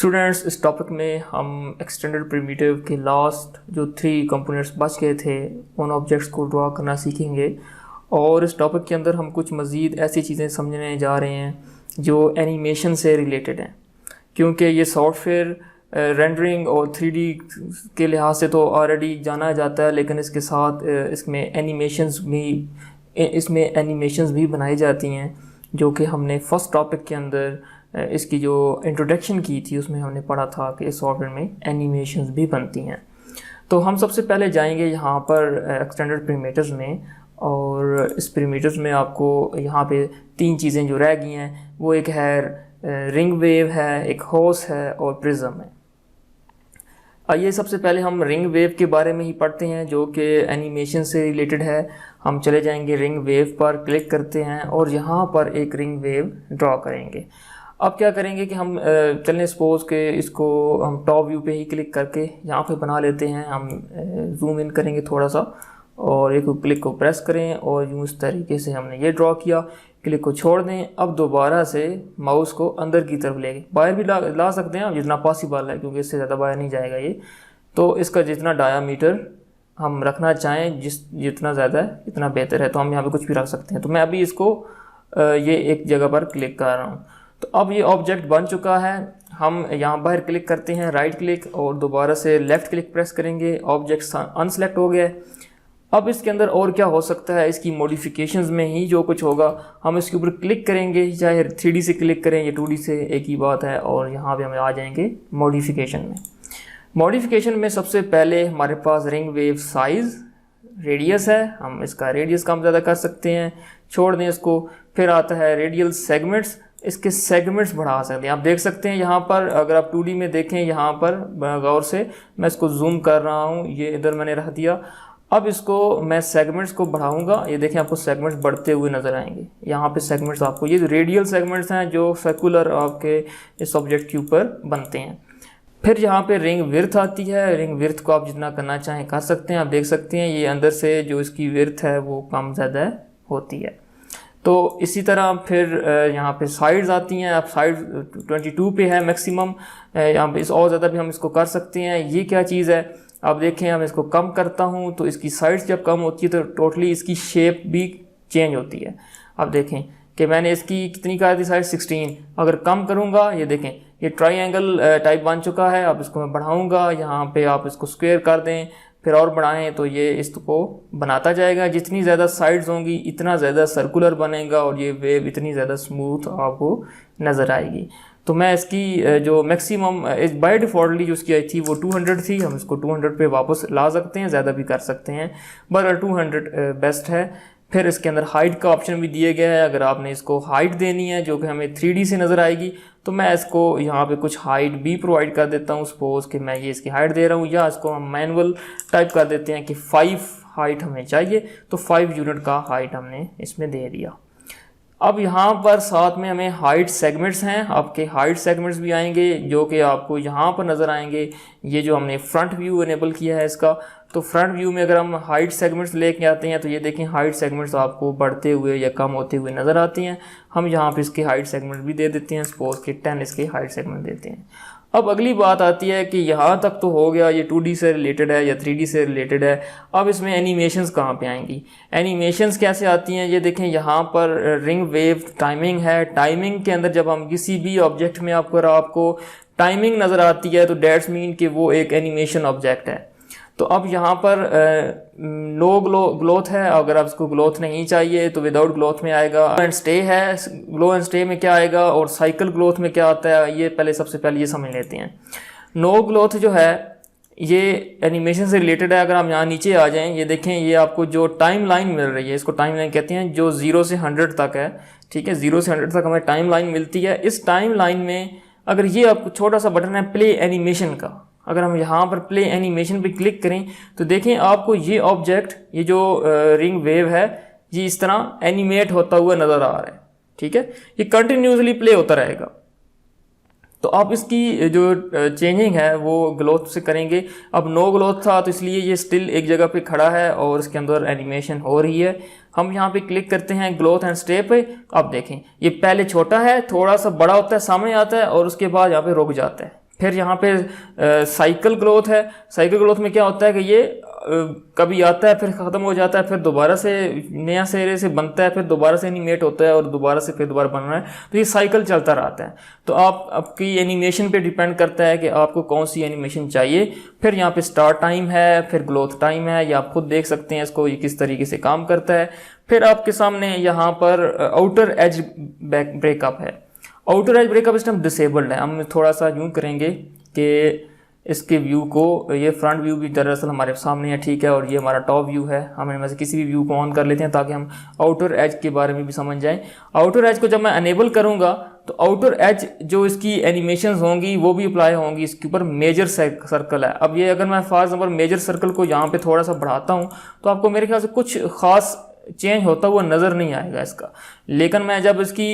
Students, इस topic में हम एक्सटेंडेड प्रिमिटिव के लास्ट जो 3 कंपोनेंट्स बच गए थे उन ऑब्जेक्ट्स को ड्रा करना सीखेंगे। और इस टॉपिक के अंदर हम कुछ मज़ीद ऐसी चीज़ें समझने जा रहे हैं जो एनिमेशन से रिलेटेड हैं, क्योंकि ये सॉफ्टवेयर रेंडरिंग और 3D के लिहाज से तो ऑलरेडी जाना जाता है, लेकिन इसके साथ इसमें एनिमेशंस भी बनाई जाती हैं, जो कि हमने फर्स्ट टॉपिक के अंदर इसकी जो इंट्रोडक्शन की थी उसमें हमने पढ़ा था कि इस सॉफ्टवेयर में एनिमेशंस भी बनती हैं। तो हम सबसे पहले जाएंगे यहाँ पर एक्सटेंडेड प्रीमेटर्स में, और इस प्रीमेटर्स में आपको यहाँ पे 3 चीज़ें जो रह गई हैं वो एक है रिंग वेव है, एक हॉर्स है और प्रिज्म है। आइए सबसे पहले हम रिंग वेव के बारे में ही पढ़ते हैं जो कि एनिमेशन से रिलेटेड है। हम चले जाएंगे रिंग वेव पर, क्लिक करते हैं और यहाँ पर एक रिंग वेव ड्रॉ करेंगे। अब क्या करेंगे कि हम चलें सपोज़ के इसको हम टॉप व्यू पे ही क्लिक करके यहाँ पे बना लेते हैं। हम जूम इन करेंगे थोड़ा सा और एक क्लिक को प्रेस करें और यूँ इस तरीके से हमने ये ड्रॉ किया। क्लिक को छोड़ दें। अब दोबारा से माउस को अंदर की तरफ लेंगे, बाहर भी ला सकते हैं जितना पॉसिबल है, क्योंकि इससे ज़्यादा बाहर नहीं जाएगा ये। तो इसका जितना डायामीटर हम रखना चाहें जितना ज़्यादा है इतना बेहतर है, तो हम यहाँ पे कुछ भी रख सकते हैं। तो मैं अभी इसको ये एक जगह पर क्लिक कर रहा हूँ। तो अब ये ऑब्जेक्ट बन चुका है। हम यहाँ बाहर क्लिक करते हैं, राइट क्लिक, और दोबारा से लेफ़्ट क्लिक प्रेस करेंगे। ऑब्जेक्ट अनसेलेक्ट हो गया। अब इसके अंदर और क्या हो सकता है, इसकी मॉडिफिकेशंस में ही जो कुछ होगा, हम इसके ऊपर क्लिक करेंगे, चाहे 3D से क्लिक करें या 2D से, एक ही बात है। और यहाँ पे हम आ जाएंगे मॉडिफिकेशन में। मॉडिफिकेशन में सबसे पहले हमारे पास रिंग वेव साइज़ रेडियस है, हम इसका रेडियस कम ज़्यादा कर सकते हैं, छोड़ दें इसको। फिर आता है रेडियल सेगमेंट्स, इसके सेगमेंट्स बढ़ा सकते हैं। आप देख सकते हैं यहाँ पर, अगर आप 2D में देखें, यहाँ पर गौर से मैं इसको जूम कर रहा हूँ, ये इधर मैंने रख दिया। अब इसको मैं सेगमेंट्स को बढ़ाऊंगा, ये देखें आपको सेगमेंट्स बढ़ते हुए नज़र आएंगे। यहाँ पे सेगमेंट्स आपको, ये रेडियल सेगमेंट्स हैं जो सर्कुलर आपके इस ऑब्जेक्ट के ऊपर बनते हैं। फिर यहाँ पे रिंग विड्थ आती है। रिंग विड्थ को आप जितना करना चाहें कर सकते हैं। आप देख सकते हैं ये अंदर से जो इसकी विड्थ है वो कम ज़्यादा होती है। तो इसी तरह फिर यहाँ पे साइड्स आती हैं। अब साइड 22 पे है मैक्सिमम, यहाँ पे और ज़्यादा भी हम इसको कर सकते हैं। ये क्या चीज़ है, आप देखें, हम इसको कम करता हूँ तो इसकी साइड्स जब कम होती है तो टोटली इसकी शेप भी चेंज होती है। आप देखें कि मैंने इसकी कितनी कर दी, साइड 16। अगर कम करूँगा, ये देखें ये ट्राइंगल टाइप बन चुका है। अब इसको मैं बढ़ाऊँगा, यहाँ पे आप इसको स्क्वायर कर दें, फिर और बढ़ाएं तो ये इसको बनाता जाएगा। जितनी ज़्यादा साइड्स होंगी इतना ज़्यादा सर्कुलर बनेगा और ये वेव इतनी ज़्यादा स्मूथ आपको नज़र आएगी। तो मैं इसकी जो मैक्सिमम इस बाय डिफ़ॉल्टली जो उसकी आई थी वो 200 थी, हम इसको 200 पे वापस ला सकते हैं, ज़्यादा भी कर सकते हैं, बट 200 बेस्ट है। फिर इसके अंदर हाइट का ऑप्शन भी दिया गया है। अगर आपने इसको हाइट देनी है जो कि हमें 3D से नज़र आएगी, तो मैं इसको यहाँ पे कुछ हाइट भी प्रोवाइड कर देता हूँ। सपोज़ कि मैं ये इसकी हाइट दे रहा हूँ, या इसको हम मैनुअल टाइप कर देते हैं कि 5 हाइट हमें चाहिए, तो 5 यूनिट का हाइट हमने इसमें दे दिया। अब यहाँ पर साथ में हमें हाइट सेगमेंट्स हैं, आपके हाइट सेगमेंट्स भी आएंगे जो कि आपको यहाँ पर नज़र आएंगे। ये जो हमने फ्रंट व्यू इनेबल किया है इसका, तो फ्रंट व्यू में अगर हम हाइट सेगमेंट्स लेके आते हैं तो ये देखें हाइट सेगमेंट्स आपको बढ़ते हुए या कम होते हुए नज़र आती हैं। हम यहाँ पे इसके हाइट सेगमेंट भी दे देते हैं, सपोज के 10 इसके हाइट सेगमेंट देते हैं। अब अगली बात आती है कि यहाँ तक तो हो गया, ये 2D से रिलेटेड है या 3D से रिलेटेड है। अब इसमें एनिमेशंस कहाँ पे आएंगी, एनिमेशंस कैसे आती हैं, ये देखें यहाँ पर रिंग वेव टाइमिंग है। टाइमिंग के अंदर जब हम किसी भी ऑब्जेक्ट में आपको टाइमिंग नज़र आती है तो डेट्स मीन कि वो एक एनिमेशन ऑब्जेक्ट है। तो अब यहाँ पर नो ग्लोथ है, अगर आप इसको ग्लोथ नहीं चाहिए तो विदाउट ग्लोथ में आएगा। एंड स्टे है, ग्लो एंड स्टे में क्या आएगा, और साइकिल ग्लोथ में क्या आता है, ये सबसे पहले ये समझ लेते हैं। नो ग्लोथ जो है ये एनिमेशन से रिलेटेड है। अगर हम यहाँ नीचे आ जाएं, ये देखें ये आपको जो टाइम लाइन मिल रही है, इसको टाइम लाइन कहते हैं, जो 0 से 100 तक है। ठीक है, 0 से 100 तक हमें टाइम लाइन मिलती है। इस टाइम लाइन में अगर ये आपको छोटा सा बटन है प्ले एनिमेशन का, अगर हम यहाँ पर प्ले एनिमेशन पे क्लिक करें तो देखें आपको ये ऑब्जेक्ट, ये जो रिंग वेव है, ये इस तरह एनिमेट होता हुआ नज़र आ रहा है। ठीक है, ये कंटिन्यूसली प्ले होता रहेगा। तो आप इसकी जो चेंजिंग है वो ग्लोथ से करेंगे। अब नो ग्लोथ था तो इसलिए ये स्टिल एक जगह पे खड़ा है और इसके अंदर एनिमेशन हो रही है। हम यहाँ पे क्लिक करते हैं ग्लोथ एंड स्टे पे। अब देखें ये पहले छोटा है, थोड़ा सा बड़ा होता है, सामने आता है और उसके बाद यहाँ पे रुक जाता है, फिर यहाँ पे साइकिल ग्रोथ है। साइकिल ग्रोथ में क्या होता है कि ये कभी आता है फिर ख़त्म हो जाता है, फिर दोबारा से नया सिरे से बनता है, फिर दोबारा से एनिमेट होता है और दोबारा से फिर दोबारा बन रहा है। तो ये साइकिल चलता रहता है। तो आपकी एनिमेशन पे डिपेंड करता है कि आपको कौन सी एनिमेशन चाहिए। फिर यहाँ पे स्टार्ट टाइम है, फिर ग्रोथ टाइम है, या आप खुद देख सकते हैं इसको ये किस तरीके से काम करता है। फिर आपके सामने यहाँ पर आउटर एज ब्रेकअप है। आउटर एज ब्रेकअप इस टाइम डिसेबल्ड है। हम थोड़ा सा यूँ करेंगे कि इसके व्यू को, ये फ्रंट व्यू भी दरअसल हमारे सामने है, ठीक है, और ये हमारा टॉप व्यू है। हम इनमें से किसी भी व्यू को ऑन कर लेते हैं ताकि हम आउटर एज के बारे में भी समझ जाएं। आउटर एज को जब मैं अनेबल करूंगा तो आउटर एज जो इसकी एनिमेशंस होंगी वो भी अप्लाई होंगी इसके ऊपर। मेजर सर्कल है। अब ये अगर मैं फॉर एग्जांपल मेजर सर्कल को यहाँ पे थोड़ा सा बढ़ाता हूँ तो आपको मेरे ख्याल से कुछ खास चेंज होता हुआ नज़र नहीं आएगा इसका। लेकिन मैं जब इसकी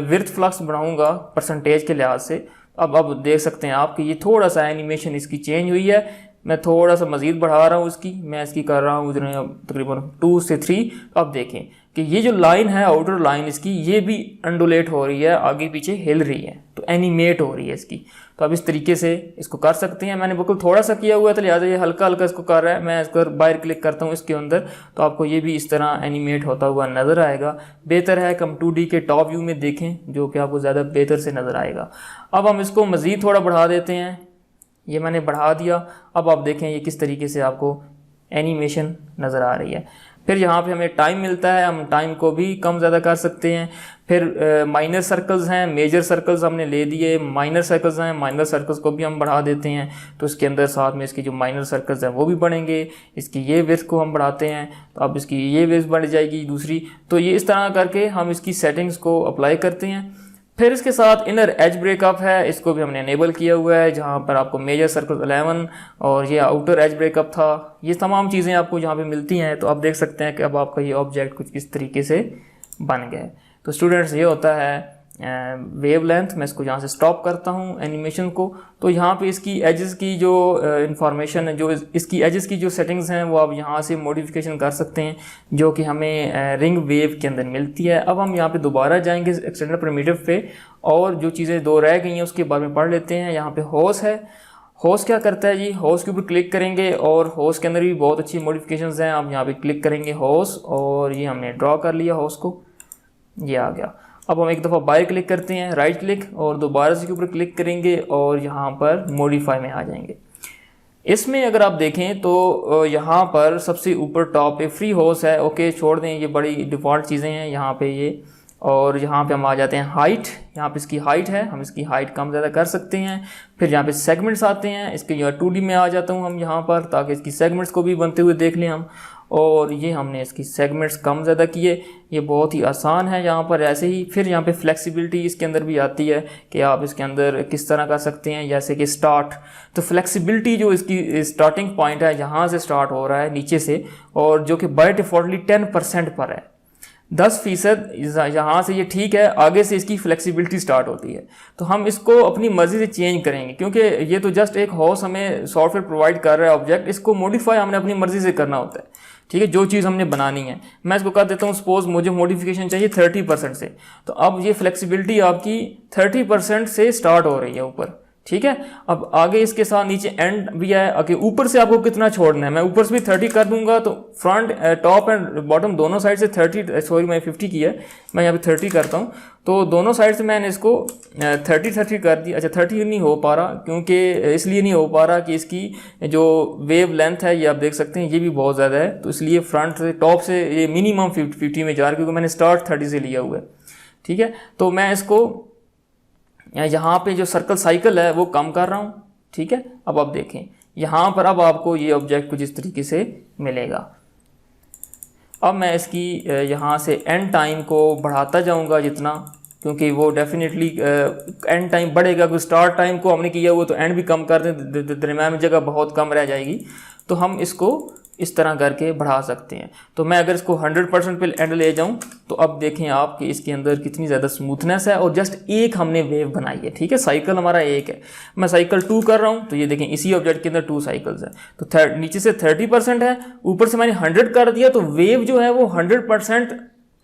विड्थ फ्लक्स बढ़ाऊंगा परसेंटेज के लिहाज से, अब देख सकते हैं आप कि ये थोड़ा सा एनिमेशन इसकी चेंज हुई है। मैं थोड़ा सा मज़ीद बढ़ा रहा हूँ इसकी, मैं इसकी कर रहा हूँ तकरीबन 2 से 3। तो अब देखें कि ये जो लाइन है आउटर लाइन इसकी, ये भी अंडुलेट हो रही है, आगे पीछे हिल रही है, तो एनिमेट हो रही है इसकी। तो अब इस तरीके से इसको कर सकते हैं। मैंने बिल्कुल थोड़ा सा किया हुआ है तो लिहाजा ये हल्का हल्का इसको कर रहा है। मैं इसको बाहर क्लिक करता हूँ इसके अंदर तो आपको ये भी इस तरह एनिमेट होता हुआ नज़र आएगा। बेहतर है कि हम 2D के टॉप व्यू में देखें, जो कि आपको ज़्यादा बेहतर से नज़र आएगा। अब हम इसको मज़ीद थोड़ा बढ़ा देते हैं। ये मैंने बढ़ा दिया। अब आप देखें ये किस तरीके से आपको एनिमेशन नज़र आ रही है। फिर यहाँ पे हमें टाइम मिलता है, हम टाइम को भी कम ज़्यादा कर सकते हैं। फिर माइनर सर्कल्स हैं, मेजर सर्कल्स हमने ले दिए, माइनर सर्कल्स हैं, माइनर सर्कल्स को भी हम बढ़ा देते हैं। तो इसके अंदर साथ में इसकी जो माइनर सर्कल्स हैं वो भी बढ़ेंगे। इसकी ये विड्थ को हम बढ़ाते हैं तो अब इसकी ये विड्थ बढ़ जाएगी दूसरी। तो ये इस तरह करके हम इसकी सेटिंग्स को अप्लाई करते हैं। फिर इसके साथ इनर एज ब्रेकअप है, इसको भी हमने इनेबल किया हुआ है, जहाँ पर आपको मेजर सर्कल 11 और ये आउटर एज ब्रेकअप था। ये तमाम चीज़ें आपको यहाँ पे मिलती हैं। तो आप देख सकते हैं कि अब आपका ये ऑब्जेक्ट कुछ इस तरीके से बन गया है। तो स्टूडेंट्स ये होता है वेव लेंथ। मैं इसको यहाँ से स्टॉप करता हूँ एनिमेशन को। तो यहाँ पे इसकी एजेस की जो इंफॉर्मेशन है, जो इसकी एजेस की जो सेटिंग्स हैं वो आप यहाँ से मॉडिफिकेशन कर सकते हैं, जो कि हमें रिंग वेव के अंदर मिलती है। अब हम यहाँ पे दोबारा जाएंगे एक्सटेंडेड प्रिमिटिव पे और जो चीज़ें दो रह गई हैं उसके बारे में पढ़ लेते हैं। यहाँ पे होस है। होस क्या करता है जी, होस के ऊपर क्लिक करेंगे और होस के अंदर भी बहुत अच्छी मॉडिफिकेशंस हैं। आप यहाँ पे क्लिक करेंगे होस और ये हमने ड्रॉ कर लिया होस को, ये आ गया। अब हम एक दफ़ा बाहर क्लिक करते हैं, राइट क्लिक, और दोबारा से के ऊपर क्लिक करेंगे और यहाँ पर मॉडिफाई में आ जाएंगे। इसमें अगर आप देखें तो यहाँ पर सबसे ऊपर टॉप पे फ्री होस है। ओके, छोड़ दें, ये बड़ी डिफ़ॉल्ट चीज़ें हैं यहाँ पे ये। और यहाँ पे हम आ जाते हैं हाइट। यहाँ पे इसकी हाइट है, हम इसकी हाइट कम ज़्यादा कर सकते हैं। फिर यहाँ पे सेगमेंट्स आते हैं, इसके यहाँ 2D में आ जाता हूँ हम यहाँ पर, ताकि इसकी सेगमेंट्स को भी बनते हुए देख लें हम। और ये हमने इसकी सेगमेंट्स कम ज़्यादा किए, ये बहुत ही आसान है यहाँ पर ऐसे ही। फिर यहाँ पे फ्लेक्सिबिलिटी इसके अंदर भी आती है कि आप इसके अंदर किस तरह कर सकते हैं, जैसे कि स्टार्ट। तो फ्लेक्सिबिलिटी जो इसकी स्टार्टिंग पॉइंट है यहाँ से स्टार्ट हो रहा है नीचे से, और जो कि बाय डिफ़ॉल्टली 10% पर है। 10% यहाँ से ये ठीक है, आगे से इसकी फ्लेक्सिबिलिटी स्टार्ट होती है। तो हम इसको अपनी मर्जी से चेंज करेंगे, क्योंकि ये तो जस्ट एक होस हमें सॉफ्टवेयर प्रोवाइड कर रहा है ऑब्जेक्ट। इसको मॉडिफाई हमने अपनी मर्जी से करना होता है, ठीक है, जो चीज़ हमने बनानी है। मैं इसको कर देता हूँ, सपोज मुझे मॉडिफिकेशन चाहिए 30% से, तो अब ये फ्लेक्सिबिलिटी आपकी 30% से स्टार्ट हो रही है ऊपर, ठीक है। अब आगे इसके साथ नीचे एंड भी है, आगे ऊपर से आपको कितना छोड़ना है। मैं ऊपर से भी 30 कर दूंगा, तो फ्रंट टॉप एंड बॉटम दोनों साइड से 30, सॉरी मैं 50 किया है, मैं यहाँ पे 30 करता हूँ। तो दोनों साइड से मैंने इसको 30 कर दिया। अच्छा, 30 नहीं हो पा रहा, क्योंकि इसलिए नहीं हो पा रहा कि इसकी जो वेव लेंथ है ये आप देख सकते हैं ये भी बहुत ज़्यादा है, तो इसलिए फ्रंट से टॉप से ये मिनिमम 50 में जा रहा है, क्योंकि मैंने स्टार्ट 30 से लिया हुआ है, ठीक है। तो मैं इसको यहाँ पे जो सर्कल साइकिल है वो कम कर रहा हूँ, ठीक है। अब आप देखें यहाँ पर, अब आपको ये ऑब्जेक्ट कुछ इस तरीके से मिलेगा। अब मैं इसकी यहाँ से एंड टाइम को बढ़ाता जाऊँगा जितना, क्योंकि वो डेफिनेटली एंड टाइम बढ़ेगा, क्योंकि स्टार्ट टाइम को हमने किया हुआ, तो एंड भी कम कर दें, दरम्यान में जगह बहुत कम रह जाएगी। तो हम इसको इस तरह करके बढ़ा सकते हैं। तो मैं अगर इसको 100% पे एंड ले जाऊं तो अब देखें आप कि इसके अंदर कितनी ज़्यादा स्मूथनेस है, और जस्ट एक हमने वेव बनाई है, ठीक है। साइकिल हमारा एक है, मैं साइकिल 2 कर रहा हूं, तो ये देखें इसी ऑब्जेक्ट के अंदर 2 साइकिल्स हैं। तो नीचे से 30% है, ऊपर से मैंने 100 कर दिया, तो वेव जो है वो 100%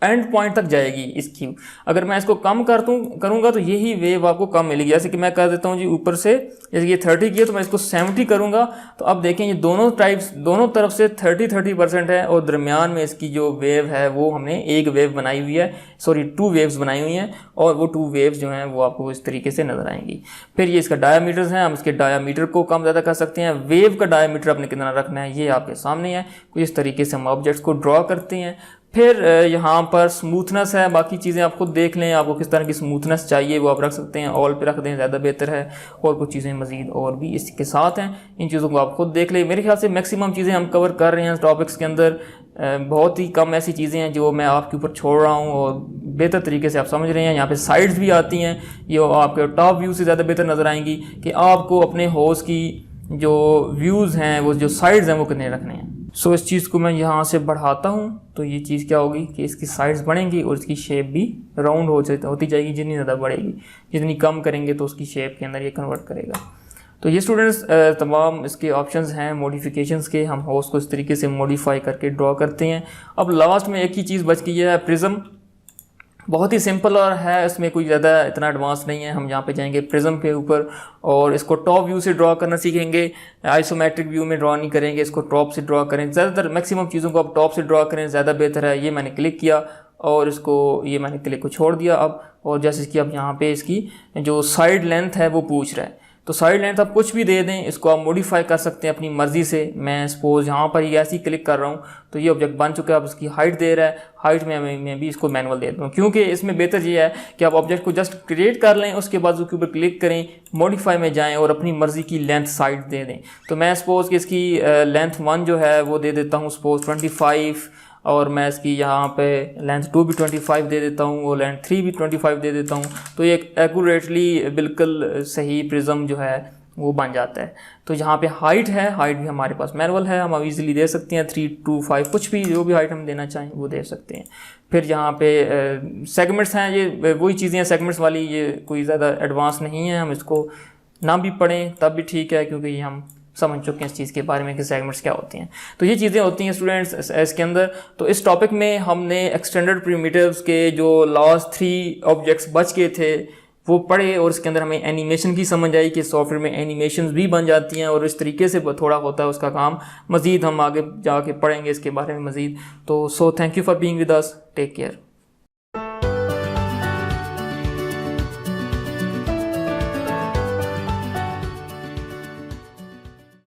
एंड पॉइंट तक जाएगी इसकी। अगर मैं इसको कम करूँगा तो यही वेव आपको कम मिलेगी। जैसे कि मैं कर देता हूँ जी ऊपर से, जैसे ये 30 की है तो मैं इसको 70 करूँगा, तो अब देखें ये दोनों तरफ से 30% है, और दरमियान में इसकी जो वेव है वो हमने एक वेव बनाई हुई है, सॉरी 2 वेव्स बनाई हुई हैं, और वो 2 वेव्स जो हैं वो आपको इस तरीके से नजर आएंगी। फिर ये इसका डायामीटर्स हैं, हम इसके डायामीटर को कम ज़्यादा कर सकते हैं। वेव का डायामीटर आपने कितना रखना है ये आपके सामने है। कुछ इस तरीके से हम ऑब्जेक्ट्स को ड्रॉ करते हैं। फिर यहाँ पर स्मूथनेस है, बाकी चीज़ें आप खुद देख लें, आपको किस तरह की स्मूथनेस चाहिए वो आप रख सकते हैं, ऑल पे रख दें ज़्यादा बेहतर है। और कुछ चीज़ें मज़ीद और भी इसके साथ हैं, इन चीज़ों को आप खुद देख लें। मेरे ख्याल से मैक्सिमम चीज़ें हम कवर कर रहे हैं टॉपिक्स के अंदर। बहुत ही कम ऐसी चीज़ें हैं जो मैं आपके ऊपर छोड़ रहा हूँ और बेहतर तरीके से आप समझ रहे हैं। यहाँ पे साइड्स भी आती हैं, ये आपके टॉप व्यू से ज़्यादा बेहतर नज़र आएंगी कि आपको अपने हाउस की जो व्यूज़ हैं, वो जो साइड्स हैं वो कितने रखने हैं। सो इस चीज़ को मैं यहाँ से बढ़ाता हूँ तो ये चीज़ क्या होगी कि इसकी साइड्स बढ़ेंगी और इसकी शेप भी राउंड होती जाएगी। जितनी ज़्यादा बढ़ेगी, जितनी कम करेंगे तो उसकी शेप के अंदर ये कन्वर्ट करेगा। तो ये स्टूडेंट्स तमाम इसके ऑप्शंस हैं मॉडिफिकेशंस के। हम हाउस को इस तरीके से मॉडिफाई करके ड्रॉ करते हैं। अब लास्ट में एक ही चीज़ बच गई है, प्रिज्म। बहुत ही सिंपल और है, इसमें कोई ज़्यादा इतना एडवांस नहीं है। हम यहाँ पे जाएंगे प्रिज्म के ऊपर और इसको टॉप व्यू से ड्रॉ करना सीखेंगे। आइसोमेट्रिक व्यू में ड्रॉ नहीं करेंगे, इसको टॉप से ड्रॉ करें। ज़्यादातर मैक्सिमम चीज़ों को आप टॉप से ड्रॉ करें, ज़्यादा बेहतर है। ये मैंने क्लिक किया और इसको ये मैंने क्लिक को छोड़ दिया अब, और जैसे कि अब यहाँ पे इसकी जो साइड लेंथ है वो पूछ रहा है, तो साइड लेंथ आप कुछ भी दे दें, इसको आप मॉडिफाई कर सकते हैं अपनी मर्ज़ी से। मैं सपोज यहाँ पर ही ऐसे ही क्लिक कर रहा हूँ तो ये ऑब्जेक्ट बन चुका है। अब इसकी हाइट दे रहा है, हाइट में मैं भी इसको मैनुअल दे दूँ, क्योंकि इसमें बेहतर ये है कि आप ऑब्जेक्ट को जस्ट क्रिएट कर लें, उसके बाद उसके ऊपर क्लिक करें, मॉडिफाई में जाएँ और अपनी मर्ज़ी की लेंथ साइड दे दें। तो मैं सपोज कि इसकी लेंथ 1 जो है वो दे देता हूँ सपोज 25, और मैं इसकी यहाँ पे लेंथ 2 भी 25 दे देता हूँ, और लेंथ 3 भी 25 दे देता हूँ। तो ये एक्यूरेटली बिल्कुल सही प्रिज्म जो है वो बन जाता है। तो यहाँ पे हाइट है, हाइट भी हमारे पास मैनुअल है, हम इजीली दे सकते हैं 3, 2, 5, कुछ भी जो भी हाइट हम देना चाहें वो दे सकते हैं। फिर यहाँ पे सेगमेंट्स हैं, ये वही चीज़ें हैं सेगमेंट्स वाली, ये कोई ज़्यादा एडवांस नहीं है। हम इसको ना भी पढ़ें तब भी ठीक है, क्योंकि ये हम समझ चुके हैं इस चीज़ के बारे में कि सेगमेंट्स क्या होती हैं। तो ये चीज़ें होती हैं स्टूडेंट्स इसके अंदर। तो इस टॉपिक में हमने एक्सटेंडेड प्रिमिटिव्स के जो लास्ट 3 ऑब्जेक्ट्स बच गए थे वो पढ़े, और इसके अंदर हमें एनिमेशन की समझ आई कि सॉफ्टवेयर में एनिमेशंस भी बन जाती हैं, और इस तरीके से थोड़ा होता है उसका काम। मज़ीद हम आगे जाके पढ़ेंगे इसके बारे में मज़ीद। तो thank you for being with us, take care.